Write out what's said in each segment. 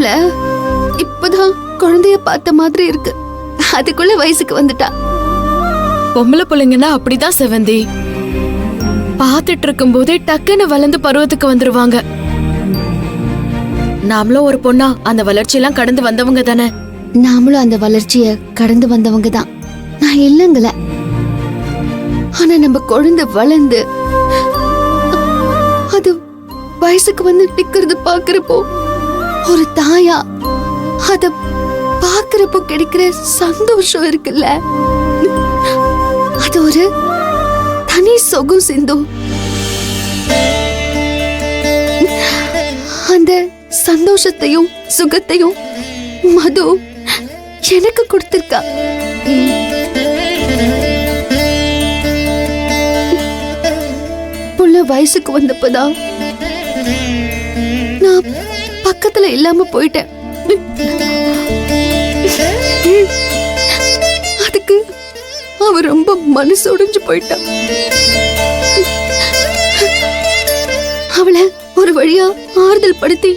அவள இப்பதான் குழந்தைய பார்த்த மாதிரி இருக்கு. அதுக்குள்ள வயசுக்கு வந்துட்டா. பொம்பளை பிள்ளைங்கன்னா அப்படிதான் செவந்தி. பாத்துட்டு இருக்கும் போதே டக்குன்னு வளர்ந்து பருவத்துக்கு வந்துருவாங்க. நாமளும் ஒரு பொண்ணா அந்த வளர்ச்சியெல்லாம் கடந்து வந்தவங்க தானே. நாமளும் அந்த வளர்ச்சிய கடந்து வந்தவங்க தான். நான் இல்லங்கல. ஆனா நம்ம குழந்தை வளர்ந்து அது வயசுக்கு வந்து நிக்கிறது பாக்குறப்போ, ஒரு தாயா அத பாக்குறப்போ கிடைக்கிற சந்தோஷம் இருக்குல்ல, அது ஒரு தனி சொகம் சிந்து. அந்த சந்தோஷத்தையும் சுகத்தையும் மது எனக்கு கொடுத்திருக்கா. புள்ள வயசுக்கு வந்தப்பதான் நான் பக்கத்துல இல்லாம போயிட்டேன். அதுக்கு அவ ரொம்ப மனசு உடைஞ்சு போயிட்டா. அவளை ஒரு வழியா ஆறுதல் படுத்தி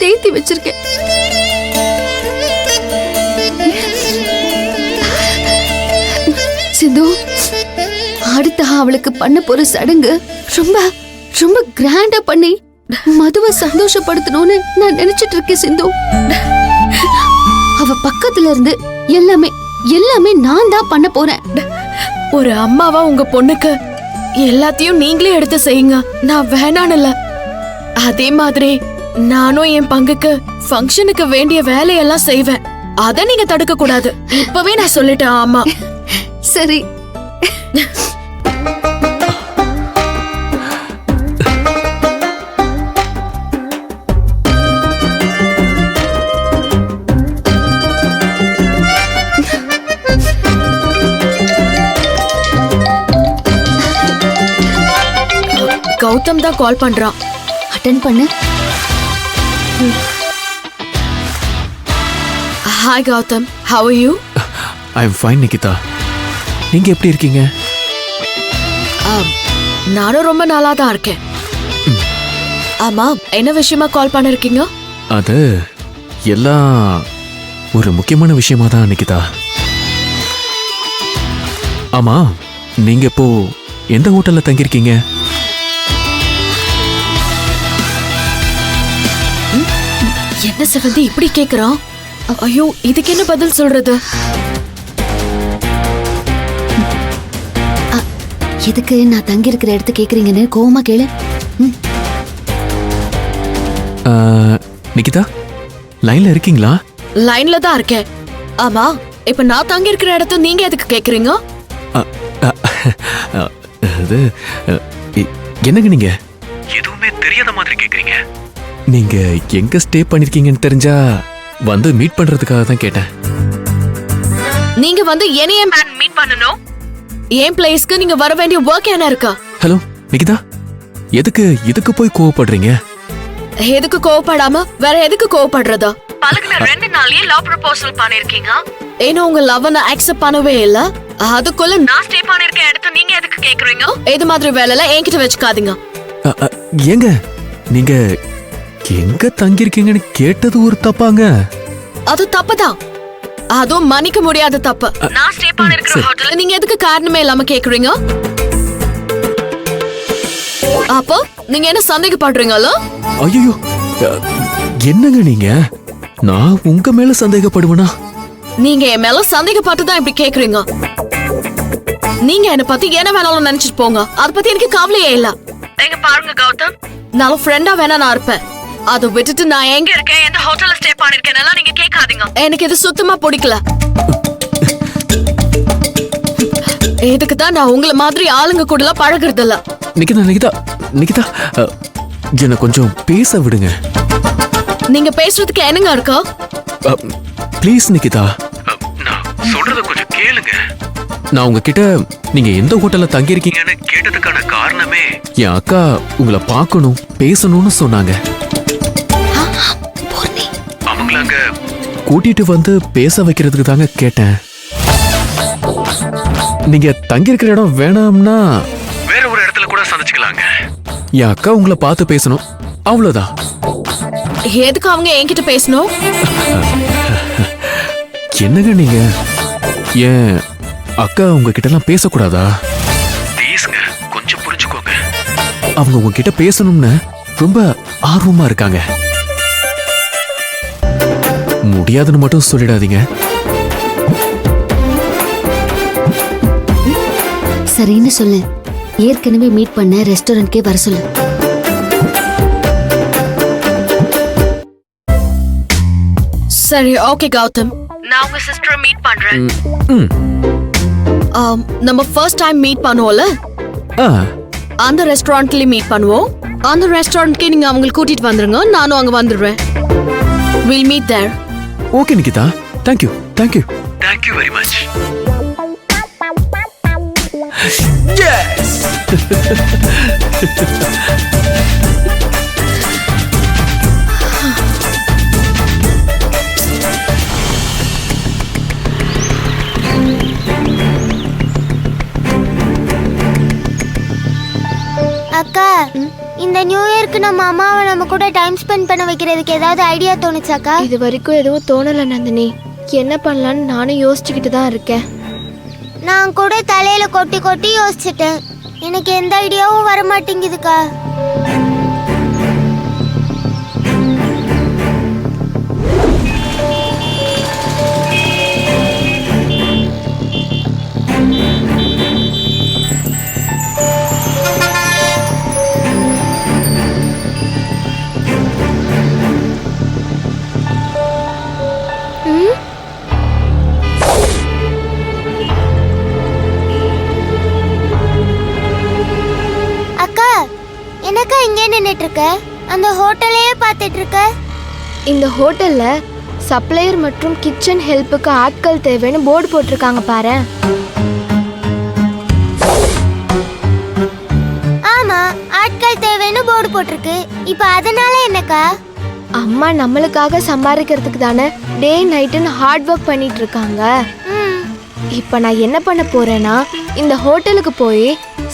தேத்தி வச்சிருக்கேன். சிந்து, அடுத்த அவளுக்கு பண்ண போற சடங்கு ரொம்ப ரொம்ப கிராண்டா பண்ணி மதுவை சந்தோஷப்படுத்தணும்னு நான் நினைச்சிட்டு இருக்கேன் சிந்து. அவ பக்கத்துல இருந்து எல்லாமே எல்லாமே நான் தான் பண்ண போறேன். ஒரு அம்மாவா உங்க பொண்ணுக்கு எல்லாத்தையும் நீங்களே எடுத்து செய்யுங்க. நான் வேணான்னுல. அதே மாதிரி நானும் என் பங்குக்கு ஃபங்க்ஷனுக்கு வேண்டிய வேலையெல்லாம் செய்வேன். அத நீங்க தடுக்க கூடாது. இப்பவே நான் சொல்லிட்டேன். ஆமா சரி. கௌதம் தான் கால் பண்றான். அட்டெண்ட் பண்ணு. Hi Gautam, how are you? I am fine Nikita. நீங்க எப்படி இருக்கீங்க? நானும் ரொம்ப நாளா தான் இருக்கேன். ஆமா, என்ன விஷயமா கால் பண்ணிருக்கீங்க? அது எல்லாம் ஒரு முக்கியமான விஷயமா தான் நிகிதா. ஆமா, நீங்க இப்போ எந்த ஹோட்டல்ல தங்கியிருக்கீங்க? என்ன செவந்தி இப்படி கேக்குறான்? ஐயோ, இதுக்கு என்ன பதில் சொல்றது? எதுக்கு நான் தங்கி இருக்கிற இடத்த கேக்குறீங்கன்னு கோவமா கேளு. நிகிதா, லைன்ல இருக்கீங்களா? லைன்ல தான் இருக்கேன். ஆமா, இப்ப நான் தங்கி இருக்கிற இடத்த நீங்க எதுக்கு கேக்குறீங்க? அது என்னங்க நீங்க எதுவுமே தெரியாத மாதிரி கேக்குறீங்க. நீங்க எங்க ஸ்டே பண்ணிருக்கீங்கன்னு தெரிஞ்சா வந்து மீட் பண்றதுக்காக தான் கேட்டேன். நீங்க வந்து என்னைய மீட் பண்ணணும். என் பிளேஸ்க்கு நீங்க வர வேண்டிய வர்க் என்ன இருக்கா? ஹலோ நிகிதா, எதுக்கு போய் கோவப்படுறீங்க? எதுக்கு கோவப்படாம வேற எதுக்கு கோவப்படுறதா? பழகுன 2 நாள்லயே லவ் ப்ரொபோசல் பண்ணிருக்கீங்க. ஏன்னா உங்க லவ் நான் அக்செப்ட் பண்ணவே இல்ல. அதுக்குள்ள நான் ஸ்டே பண்ணிருக்க இடத்த நீங்க எதுக்கு கேக்குறீங்க? இது மாதிரி வேலைலாம் என்கிட்ட வச்சுக்காதீங்க. ஏங்க நீங்க எங்க தங்கிருக்கீங்கன்னு கேட்டது ஒரு தப்பாங்க? அது தப்புதான். அதுவும் மன்னிக்க முடியாத தப்பு. நான் ஸ்டே பண்ணிருக்கிற ஹோட்டல்ல நீங்க எதுக்கு காரணமே இல்லாம கேக்குறீங்க? அப்போ நீங்க என்ன சந்தேகப்படுறீங்களோ? ஐயோ, என்னங்க நீங்க? நான் உங்க மேல சந்தேகப்படுவேனா? நீங்க என் மேல சந்தேகப்பட்டு தான் இப்படி கேக்குறீங்க. நீங்க என்ன பத்தி என்ன வேணாலும் நினைச்சிட்டு போங்க. அத பத்தி எனக்கு கவலையே இல்ல. எங்க பாருங்க கௌதம், நான் ஃப்ரெண்டா வேணா நான் இருப்பேன். அதை விட்டுட்டு நான் எங்க இருக்கேன், எந்த ஹோட்டல்ல ஸ்டே பண்ணிருக்கேன் நீங்க கேட்காதீங்க. எனக்கு இது சுத்தமா பிடிக்கல. இதுக்கு தான் நான் உங்கள மாதிரி ஆளுங்க கூட பழகுறது இல்ல. நிகிதா, என்ன கொஞ்சம் பேச விடுங்க. நீங்க பேசுறதுக்கு என்னங்க இருக்கா? ப்ளீஸ் நிகிதா, நான் சொல்றத கொஞ்சம் கேளுங்க. நான் உங்ககிட்ட நீங்க எந்த ஹோட்டல்ல தங்கி இருக்கீங்கன்னு கேட்டதுக்கான காரணமே என் அக்கா உங்களை பார்க்கணும் பேசணும்னு சொன்னாங்க. அவங்கள அங்க கூட்டிட்டு வந்து பேச வைக்கிறதுக்கு தாங்க கேட்டேன். நீங்க தங்கி இருக்கிற இடம் வேணாம்னா வேற ஒரு இடத்துல கூட சந்திச்சுக்கலாங்க. என் அக்கா உங்களை பார்த்து பேசணும், அவ்வளவுதான். எதுக்கு அவங்க என்கிட்ட பேசணும்? என்னங்க நீங்க ஏன் அக்கா உங்ககிட்ட எல்லாம் பேசக்கூடாதா? ப்ளீஸ்ங்க கொஞ்சம் புரிஞ்சுக்கோங்க. அவங்க உங்ககிட்ட பேசணும்னு ரொம்ப ஆர்வமா இருக்காங்க. முடியாதுன்னு மட்டும் சொல்லிடாதீங்க. சரின்னு சொல்லு. ஏற்கனவே மீட் பண்ண ரெஸ்டாரண்ட்கே வர சொல்லு. சரி, ஓகே கௌதம், நான் உங்க சிஸ்டரை மீட் பண்றேன். நம்ம ஃபர்ஸ்ட் டைம் மீட் பண்ணுவோம்ல, அந்த ரெஸ்டாரண்ட்லயே மீட் பண்ணுவோம். அந்த ரெஸ்டாரண்ட்க்கே நீங்க அவங்களை கூட்டிட்டு வந்துருங்க, நானும் அங்க வந்துடுறேன். We'll meet there. Okay Nikita, thank you very much. Yes. அக்கா, இந்த நியூ இயர்க்கு நம்ம அம்மாவை நம்ம கூட டைம் ஸ்பெண்ட் பண்ண வைக்கிறதுக்கு ஏதாவது ஐடியா தோணுச்சாக்கா? இது வரைக்கும் எதுவும் தோணல நந்தினி. என்ன பண்ணலான்னு நானும் யோசிச்சுக்கிட்டு தான் இருக்கேன். நான் கூட தலையில கொட்டி கொட்டி யோசிச்சுட்டேன். எனக்கு எந்த ஐடியாவும் வர மாட்டேங்குதுக்கா. என்னக்கா இங்கே நின்னுட்டு இருக்க? அந்த ஹோட்டலையே பார்த்துட்டு இருக்க? இந்த ஹோட்டல்ல சப்ளையர் மற்றும் கிச்சன் ஹெல்ப்புக்கு ஆட்கள் தேவைன்னு போர்டு போட்டிருக்காங்க பாரு. ஆமா, ஆட்கள் தேவைன்னு போர்டு போட்டிருக்கு. இப்போ அதனால என்னக்கா? அம்மா நம்மளுக்காக சம்பாதிக்கிறதுக்கு தானே டே நைட்டுன்னு ஹார்ட் ஒர்க் பண்ணிட்டு இருக்காங்க. இப்போ நான் என்ன பண்ண போறேன்னா, இந்த ஹோட்டலுக்கு போய்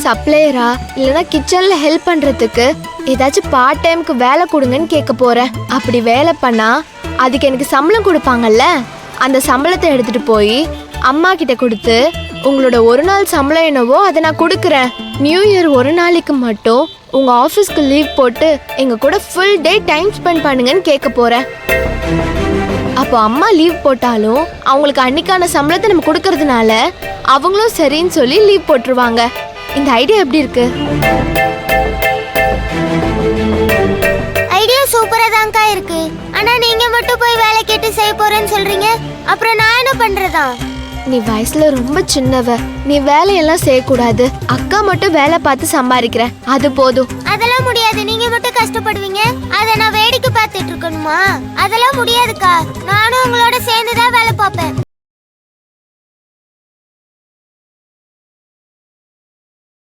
சப்ளையரா இல்லைன்னா கிச்சன்ல ஹெல்ப் பண்றதுக்கு ஏதாச்சும் பார்ட் டைமுக்கு வேலை கொடுங்கன்னு கேட்க போறேன். அப்படி வேலை பண்ணா அதுக்கு எனக்கு சம்பளம் கொடுப்பாங்கல்ல, அந்த சம்பளத்தை எடுத்துட்டு போய் அம்மா கிட்ட கொடுத்து உங்களோட ஒரு நாள் சம்பளம் என்னவோ அதை நான் கொடுக்குறேன். நியூ இயர் ஒரு நாளைக்கு மட்டும் உங்க ஆஃபீஸ்க்கு லீவ் போட்டு எங்க கூட ஃபுல் டே டைம் ஸ்பெண்ட் பண்ணுங்கன்னு கேட்க போறேன். அப்போ அம்மா லீவ் போட்டாலும் அவங்களுக்கு அன்னைக்கான சம்பளத்தை நம்ம கொடுக்கறதுனால அவங்களும் சரின்னு சொல்லி லீவ் போட்டுருவாங்க. இந்த ஐடியா எப்படி இருக்கு? ஐடியா சூப்பரா தான்க்கா இருக்கு. ஆனா நீங்க மட்டும் போய் வேலை கேட்டு செய்ய போறேன்னு சொல்றீங்க, அப்புறம் நான் என்ன பண்றதா? நீ வயசுல ரொம்ப சின்னவ, நீ வேலையெல்லாம் செய்யக்கூடாது. அக்கா மட்டும் வேலை பார்த்து சம்பாதிக்கிறேன், அது போதும். அதெல்லாம் முடியாது. நீங்க மட்டும் கஷ்டப்படுவீங்க, அதை நான் வேடிக்கை பார்த்துட்டு இருக்கணுமா? அதெல்லாம் முடியாதுக்கா. நானும் உங்களோட சேர்ந்துதான் வேலை பார்ப்பேன்.